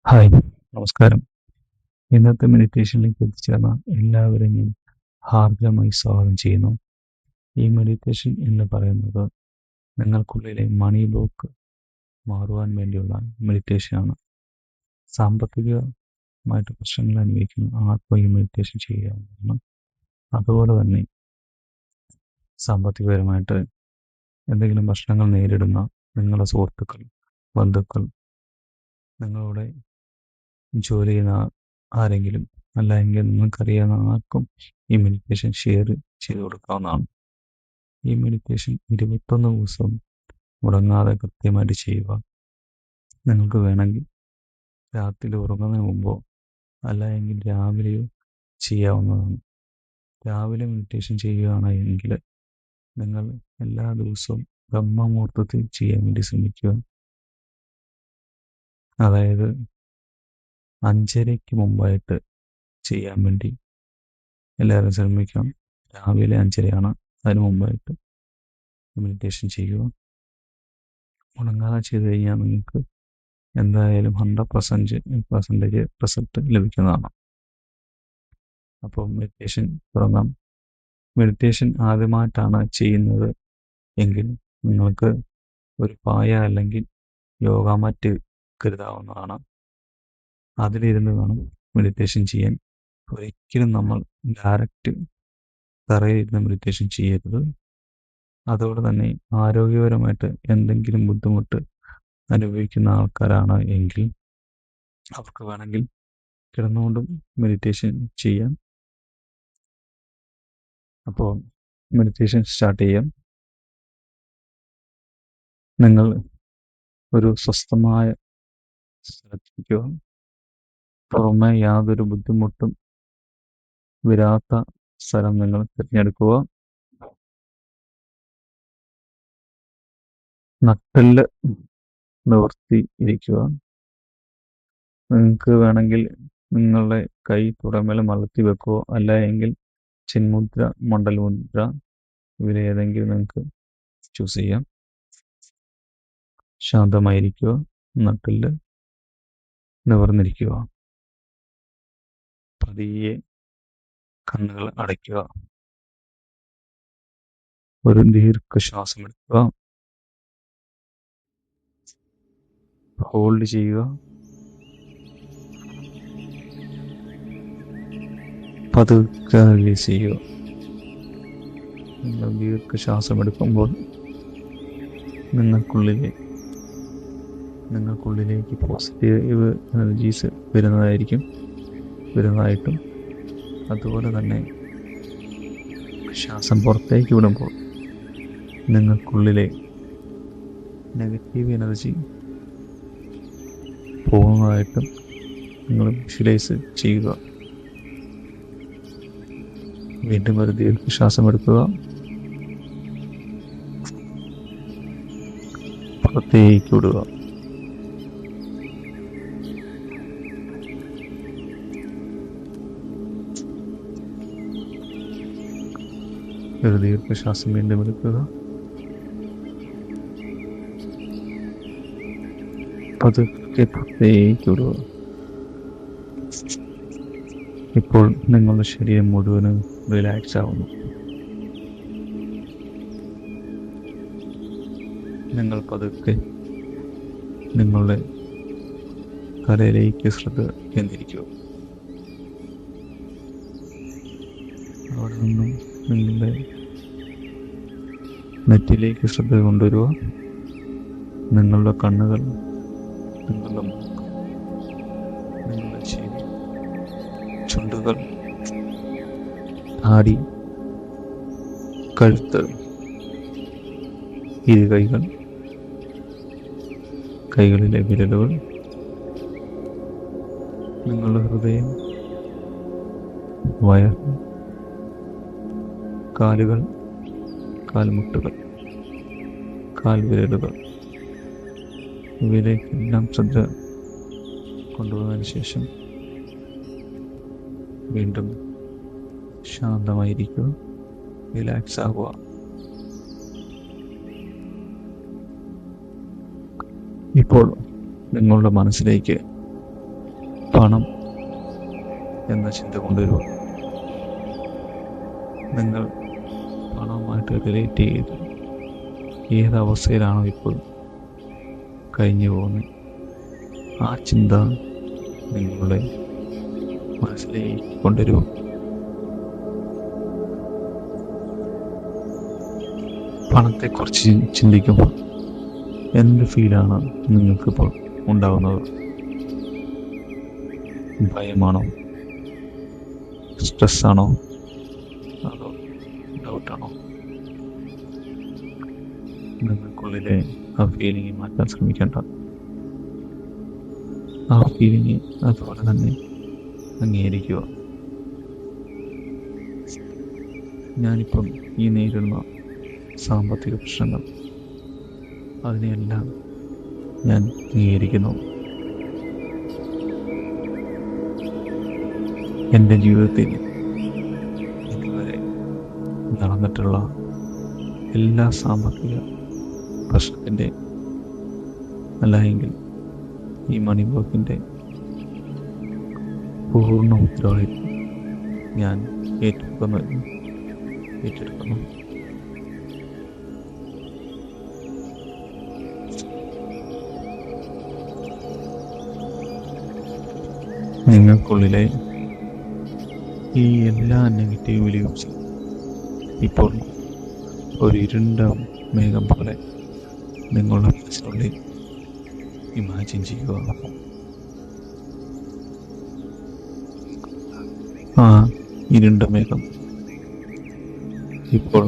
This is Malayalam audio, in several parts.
ഹായ്, നമസ്കാരം. ഇന്നത്തെ മെഡിറ്റേഷനിലേക്ക് എത്തിച്ചേർന്ന എല്ലാവരെയും ഹാർദവമായി സ്വാഗതം ചെയ്യുന്നു. ഈ മെഡിറ്റേഷൻ എന്ന് പറയുന്നത് നിങ്ങൾക്കുള്ളിലെ മണി ബ്ലോക്ക് മാറുവാൻ വേണ്ടിയുള്ള മെഡിറ്റേഷനാണ്. സാമ്പത്തികമായിട്ട് പ്രശ്നങ്ങൾ അനുഭവിക്കുന്ന ആർക്കും ഈ മെഡിറ്റേഷൻ ചെയ്യാവുന്നതാണ്. അതുപോലെ തന്നെ സാമ്പത്തികപരമായിട്ട് എന്തെങ്കിലും പ്രശ്നങ്ങൾ നേരിടുന്ന നിങ്ങളുടെ സുഹൃത്തുക്കൾ, ബന്ധുക്കൾ, നിങ്ങളുടെ ജോലി ചെയ്യുന്ന ആരെങ്കിലും, അല്ലെങ്കിൽ നിങ്ങൾക്കറിയാവുന്ന ആർക്കും ഈ മെഡിറ്റേഷൻ ഷെയർ ചെയ്ത് കൊടുക്കാവുന്നതാണ്. ഈ മെഡിറ്റേഷൻ 21 ദിവസവും മുടങ്ങാതെ കൃത്യമായിട്ട് ചെയ്യുക. നിങ്ങൾക്ക് വേണമെങ്കിൽ രാത്രി ഉറങ്ങുന്നതിന് മുമ്പോ അല്ലെങ്കിൽ രാവിലെയോ ചെയ്യാവുന്നതാണ്. രാവിലെ മെഡിറ്റേഷൻ ചെയ്യുകയാണെങ്കിൽ നിങ്ങൾ എല്ലാ ദിവസവും ബ്രഹ്മമുഹൂർത്തത്തിൽ ചെയ്യാൻ വേണ്ടി ശ്രമിക്കുക. അതായത് 5:30 മുമ്പായിട്ട് ചെയ്യാൻ വേണ്ടി എല്ലാവരും ശ്രമിക്കണം. രാവിലെ 5:30 അതിന് മുമ്പായിട്ട് മെഡിറ്റേഷൻ ചെയ്യുക. മുടങ്ങാതെ ചെയ്ത് കഴിഞ്ഞാൽ നിങ്ങൾക്ക് എന്തായാലും 100% റിസൾട്ട് ലഭിക്കുന്നതാണ്. അപ്പോൾ മെഡിറ്റേഷൻ തുടങ്ങാം. മെഡിറ്റേഷൻ ആദ്യമായിട്ടാണ് ചെയ്യുന്നത് എങ്കിൽ നിങ്ങൾക്ക് ഒരു പായ അല്ലെങ്കിൽ യോഗ മാറ്റ് കരുതാവുന്നതാണ്. അതിലിരുന്ന് വേണം മെഡിറ്റേഷൻ ചെയ്യാൻ. ഒരിക്കലും നമ്മൾ ഡയറക്റ്റ് തറയിരുന്ന് മെഡിറ്റേഷൻ ചെയ്യരുത്. അതുപോലെ തന്നെ ആരോഗ്യപരമായിട്ട് എന്തെങ്കിലും ബുദ്ധിമുട്ട് അനുഭവിക്കുന്ന ആൾക്കാരാണ് എങ്കിൽ അവർക്ക് വേണമെങ്കിൽ കിടന്നുകൊണ്ടും മെഡിറ്റേഷൻ ചെയ്യാം. അപ്പോൾ മെഡിറ്റേഷൻ സ്റ്റാർട്ട് ചെയ്യാം. നിങ്ങൾ ഒരു സ്വസ്ഥമായ സ്ഥലത്തിരിക്കുക. പുറമെ യാതൊരു ബുദ്ധിമുട്ടും വരാത്ത സ്ഥലം നിങ്ങൾ തിരഞ്ഞെടുക്കുക. നട്ടെല്ല് നിവർത്തി ഇരിക്കുക. നിങ്ങൾക്ക് വേണമെങ്കിൽ നിങ്ങളുടെ കൈ തുടമേൽ മലർത്തി വെക്കുക, അല്ല എങ്കിൽ ചിന്മുദ്ര, മണ്ഡലമുദ്ര, ഇവരേതെങ്കിലും നിങ്ങൾക്ക് ചൂസ് ചെയ്യാം. ശാന്തമായിരിക്കുക. നട്ടെല്ല് നിവർന്നിരിക്കുക. പതിയെ കണ്ണുകൾ അടയ്ക്കുക. ഒരു ദീർഘശ്വാസം എടുക്കുക. ഹോൾഡ് ചെയ്യുക. പതുക്കെ റിലീസ് ചെയ്യുക. നിങ്ങൾ ദീർഘശ്വാസം എടുക്കുമ്പോൾ നിങ്ങൾക്കുള്ളിലേക്ക് പോസിറ്റീവ് എനർജീസ് വരുന്നതായിട്ടും അതുപോലെ തന്നെ ശ്വാസം പുറത്തേക്ക് വിടുമ്പോൾ നിങ്ങൾക്കുള്ളിലെ നെഗറ്റീവ് എനർജി പോകുന്നതായിട്ടും നിങ്ങൾ വിഷ്വലൈസ് ചെയ്യുക. വീണ്ടും ഒരു ദീർഘശ്വാസം എടുക്കുക. പുറത്തേക്ക് വിടുക. ഒരു ദീർഘശ്വാസം വീണ്ടും എടുക്കുക. പതുക്കെ പുറത്തേക്ക് വിടുക. ഇപ്പോൾ നിങ്ങളുടെ ശരീരം മുഴുവനും റിലാക്സ് ആവുന്നു. നിങ്ങൾ പതുക്കെ നിങ്ങളുടെ തലയിലേക്ക് ശ്രദ്ധ കേന്ദ്രീകരിക്കുക. അവിടെ നിന്നും നിങ്ങളുടെ നെറ്റിലേക്ക് ശ്രദ്ധ കൊണ്ടുവരിക. നിങ്ങളുടെ കണ്ണുകൾ, നിങ്ങളുടെ മൂക്ക്, നിങ്ങളുടെ ചെവി, ചുണ്ടുകൾ, താടി, കഴുത്ത്, ഇരുകൈകൾ, കൈകളിലെ വിരലുകൾ, നിങ്ങളുടെ ഹൃദയം, വയർ, കാലുകൾ, കാൽമുട്ടുകൾ, കാൽവിരലുകൾ, ഇവയിലേക്കെല്ലാം ശ്രദ്ധ കൊണ്ടുപോയതിനു ശേഷം വീണ്ടും ശാന്തമായിരിക്കുക. റിലാക്സ് ആവുക. ഇപ്പോൾ നിങ്ങളുടെ മനസ്സിലേക്ക് പണം എന്ന ചിന്ത കൊണ്ടുവരിക. നിങ്ങൾ പണവുമായിട്ട് റിലേറ്റ് ചെയ്ത് ഏതവസ്ഥയിലാണോ ഇപ്പോൾ കഴിഞ്ഞു പോകുന്നത്, ആ ചിന്ത നിങ്ങളുടെ മനസ്സിലേക്ക് കൊണ്ടുവരിക. പണത്തെക്കുറിച്ച് ചിന്തിക്കുമ്പോൾ എന്ത് ഫീലാണ് നിങ്ങൾക്കിപ്പോൾ ഉണ്ടാകുന്നത്? ഭയമാണോ, സ്ട്രെസ്സാണോ, അതോ ഡൗട്ടാണോ? നിങ്ങൾക്കുള്ളിലെ ആ ഫീലിംഗ് മാറ്റാൻ ശ്രമിക്കേണ്ട. ആ ഫീലിംഗ് അതുപോലെ തന്നെ അംഗീകരിക്കുക. ഞാനിപ്പം ഈ നേരിടുന്ന സാമ്പത്തിക പ്രശ്നങ്ങൾ, അതിനെയെല്ലാം ഞാൻ അംഗീകരിക്കുന്നു. എൻ്റെ ജീവിതത്തിൽ ഇതുവരെ നടന്നിട്ടുള്ള എല്ലാ സാമ്പത്തിക പ്രശ്നത്തിൻ്റെ, അല്ലെങ്കിൽ ഈ മണി ബ്ലോക്കിൻ്റെ പൂർണ്ണ ഉത്തരവാദിത്വം ഞാൻ ഏറ്റെടുക്കുന്നു. നിങ്ങൾക്കുള്ളിലെ ഈ എല്ലാ നെഗറ്റീവ് ബിലീഫ്സ് ഇപ്പോൾ ഒരു ഇരുണ്ട മേഘം പോലെ നിങ്ങളുടെ മനസ്സിനുള്ളിൽ ഇമാജിൻ ചെയ്യുക. ആ ഇരുണ്ട മേഘം ഇപ്പോൾ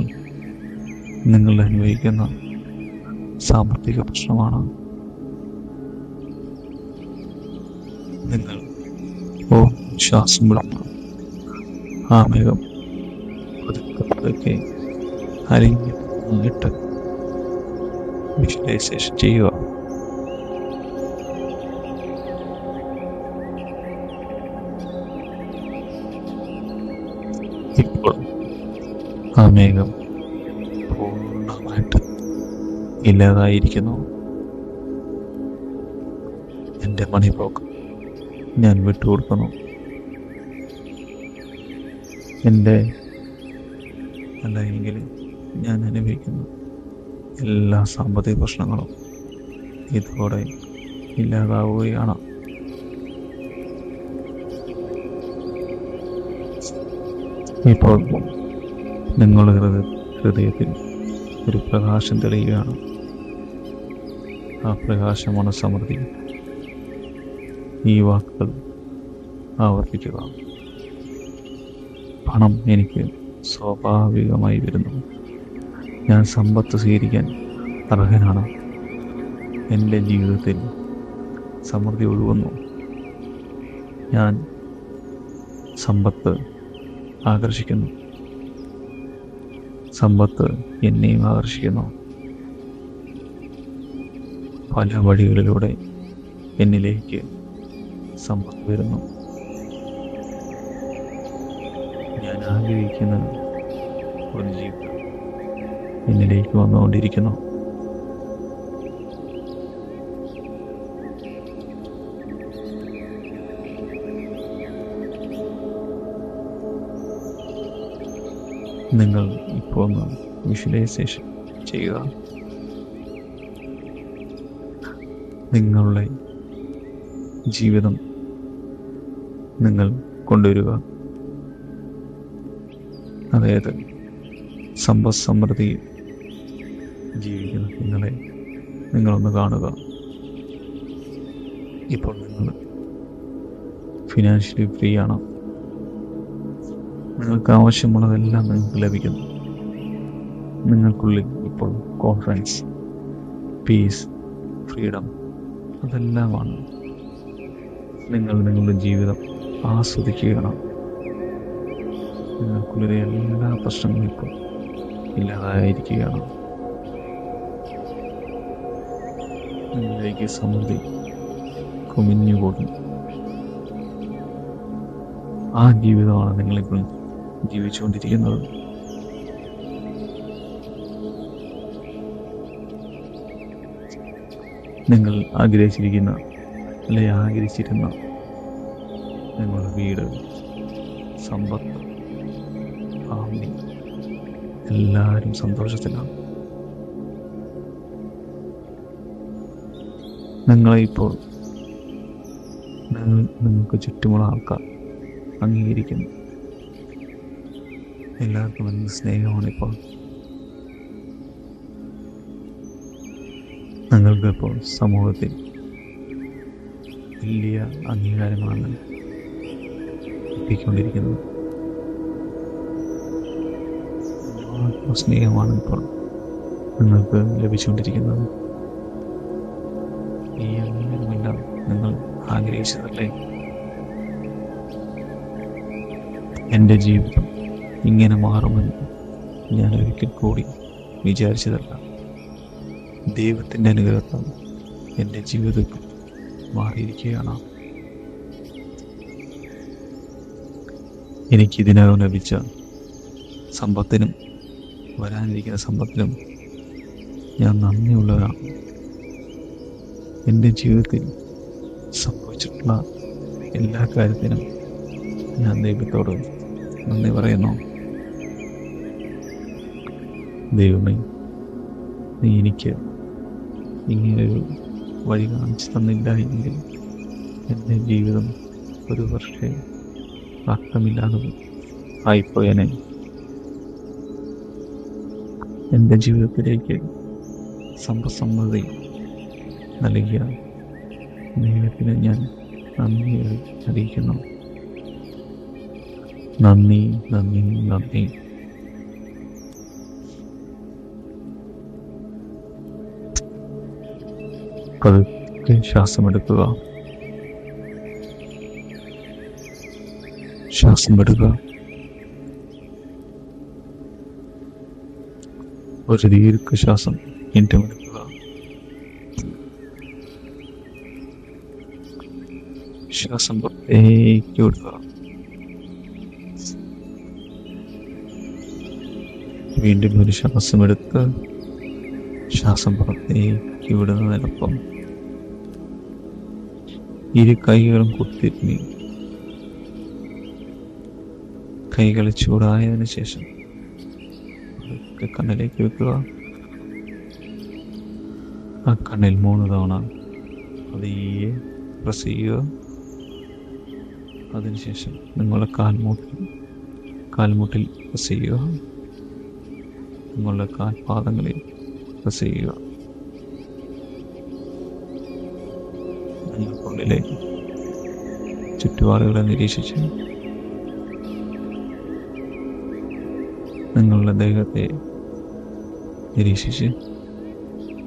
നിങ്ങൾ അനുഭവിക്കുന്ന സാമ്പത്തിക പ്രശ്നമാണ്. നിങ്ങൾ ശ്വാസം വിടുമ്പോൾ ആ മേഘം പതുക്കെ അലിഞ്ഞിട്ട് വിഷ്വലൈസേഷൻ ചെയ്യുക. ഇപ്പോൾ ആ മേഘം പൂർണ്ണമായിട്ട് ഇല്ലാതായിരിക്കുന്നു. എൻ്റെ മണി ബ്ലോക്ക് ഞാൻ വിട്ടുകൊടുക്കുന്നു. എൻ്റെ അല്ലെങ്കിൽ ഞാൻ അനുഭവിക്കുന്ന എല്ലാ സാമ്പത്തിക പ്രശ്നങ്ങളും ഇതോടെ ഇല്ലാതാവുകയാണ്. ഇപ്പോൾ നിങ്ങളുടെ ഹൃദയത്തിൽ ഒരു പ്രകാശം തെളിയുകയാണ്. ആ പ്രകാശമാണ് സമൃദ്ധി. ഈ വാക്കുകൾ ആവർത്തിക്കുക. പണം എനിക്ക് സ്വാഭാവികമായി വരുന്നു. ഞാൻ സമ്പത്ത് സ്വീകരിക്കാൻ അർഹനാണ്. എൻ്റെ ജീവിതത്തിൽ സമൃദ്ധി ഒഴുകുന്നു. ഞാൻ സമ്പത്ത് ആകർഷിക്കുന്നു. സമ്പത്ത് എന്നെയും ആകർഷിക്കുന്നു. പല വഴികളിലൂടെ എന്നിലേക്ക് സമ്പത്ത് വരുന്നു. ഞാൻ ആഗ്രഹിക്കുന്ന ഒരു ജീവിതം എന്നിലേക്ക് വന്നുകൊണ്ടിരിക്കുന്നു. നിങ്ങൾ ഇപ്പോൾ ഒന്ന് വിഷ്വലൈസേഷൻ ചെയ്യുക. നിങ്ങളുടെ ജീവിതം നിങ്ങൾ കൊണ്ടുവരിക. അതായത് സമ്പദ് സമൃദ്ധി ജീവിക്കുന്ന നിങ്ങളൊന്ന് കാണുക. ഇപ്പോൾ നിങ്ങൾ ഫിനാൻഷ്യലി ഫ്രീ ആണ്. നിങ്ങൾക്ക് ആവശ്യമുള്ളതെല്ലാം നിങ്ങൾക്ക് ലഭിക്കുന്നു. നിങ്ങൾക്കുള്ളിൽ ഇപ്പോൾ കോൺഫിഡൻസ്, പീസ്, ഫ്രീഡം അതെല്ലാമാണ്. നിങ്ങൾ നിങ്ങളുടെ ജീവിതം ആസ്വദിക്കുകയാണ്. നിങ്ങൾക്കുള്ളിലെ എല്ലാ പ്രശ്നങ്ങളും ഇപ്പോൾ ഇല്ലാതായിരിക്കുകയാണ്. നിങ്ങളിലേക്ക് സമൃദ്ധി കുമിഞ്ഞുകൂടുന്നു. ആ ജീവിതമാണ് നിങ്ങളിപ്പോൾ ജീവിച്ചുകൊണ്ടിരിക്കുന്നത്. നിങ്ങൾ ആഗ്രഹിച്ചിരിക്കുന്ന, അല്ലെ ആഗ്രഹിച്ചിരുന്ന നിങ്ങളുടെ വീട്, സമ്പത്ത്, ഫാമിലി എല്ലാവരും സന്തോഷത്തിലാണ്. നിങ്ങളെ ഇപ്പോൾ നിങ്ങൾക്ക് ചുറ്റുമുള്ള ആൾക്കാർ അംഗീകരിക്കുന്നു. എല്ലാവർക്കും എന്ത് സ്നേഹമാണ് ഇപ്പോൾ. നിങ്ങൾക്ക് ഇപ്പോൾ സമൂഹത്തിൽ വലിയ അംഗീകാരമാണ് കിട്ടിക്കൊണ്ടിരിക്കുന്നത്. സ്നേഹമാണ് ഇപ്പോൾ നിങ്ങൾക്ക് ലഭിച്ചുകൊണ്ടിരിക്കുന്നത്. ഈ അംഗീകാരമെല്ലാം നിങ്ങൾ ആഗ്രഹിച്ചതല്ലേ? എൻ്റെ ജീവിതം ഇങ്ങനെ മാറുമെന്ന് ഞാൻ ഒരിക്കൽ കൂടി വിചാരിച്ചതല്ല. ദൈവത്തിൻ്റെ അനുഗ്രഹത്താൽ എൻ്റെ ജീവിതം മാറിയിരിക്കുകയാണ്. എനിക്കിതിനകം ലഭിച്ച സമ്പത്തിനും വരാനിരിക്കുന്ന സമ്പത്തിനും ഞാൻ നന്ദിയുള്ളവരാണ്. എൻ്റെ ജീവിതത്തിൽ സംഭവിച്ചിട്ടുള്ള എല്ലാ കാര്യത്തിനും ഞാൻ ദൈവത്തോട് നന്ദി പറയുന്നു. ദൈവമേ, നീ എനിക്ക് ഇങ്ങനൊരു വഴി കാണിച്ചു തന്നില്ല എങ്കിൽ എൻ്റെ ജീവിതം ഒരു പക്ഷേ അർത്ഥമില്ലാതെ ആയിപ്പോയനെ. എൻ്റെ ജീവിതത്തിലേക്ക് സമ്പദ്സമൃദ്ധി നൽകിയ ദൈവത്തിന് ഞാൻ നന്ദി അറിയിക്കുന്നു. നന്ദി, നന്ദി, നന്ദി. പതുക്കെ ശ്വാസമെടുക്കുക. ശ്വാസം വിടുക. ഒരു ദീർഘശ്വാസം വീണ്ടും എടുക്കുക. ശ്വാസം പുറത്തേക്ക് വിടുക. വീണ്ടും ഒരു ശ്വാസം എടുത്ത് ശ്വാസം പുറത്തേക്ക് വിടുന്നതിനൊപ്പം ഇരു കൈകളും കുത്തിരിഞ്ഞ് കൈകൾ ചൂടായതിനു ശേഷം കണ്ണിലേക്ക് വെക്കുക. ആ കണ്ണിൽ 3 തവണ പതിയെ പ്രസ് ചെയ്യുക. അതിനുശേഷം നിങ്ങളുടെ കാൽമുട്ടിൽ പ്രസ് ചെയ്യുക. നിങ്ങളുടെ കാൽപാദങ്ങളിൽ പ്രസ് ചെയ്യുക. നിങ്ങൾക്കുള്ളിലെ ചുറ്റുപാടുകളെ നിരീക്ഷിച്ച് നിങ്ങളുടെ ദേഹത്തെ നിരീക്ഷിച്ച്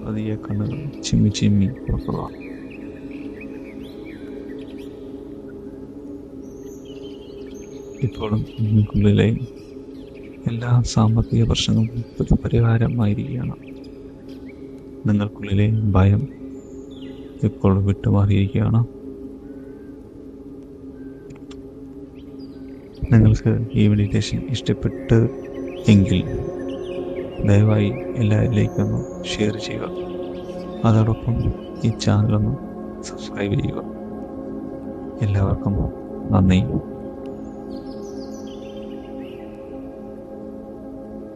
പതിയെ കണ്ണുകൾ ചിമ്മി ചിമ്മി തുറക്കുക. ഇപ്പോഴും നിങ്ങൾക്കുള്ളിലെ എല്ലാ സാമ്പത്തിക പ്രശ്നങ്ങൾക്കും ഒരു പരിഹാരമായിരിക്കുകയാണ്. നിങ്ങൾക്കുള്ളിലെ ഭയം ഇപ്പോൾ വിട്ടുമാറിയിരിക്കുകയാണ്. നിങ്ങൾക്ക് ഈ മെഡിറ്റേഷൻ ഇഷ്ടപ്പെട്ട് എങ്കിൽ ദയവായി എല്ലാവരിലേക്കൊന്ന് ഷെയർ ചെയ്യുക. അതോടൊപ്പം ഈ ചാനലൊന്ന് സബ്സ്ക്രൈബ് ചെയ്യുക. എല്ലാവർക്കും നന്ദി.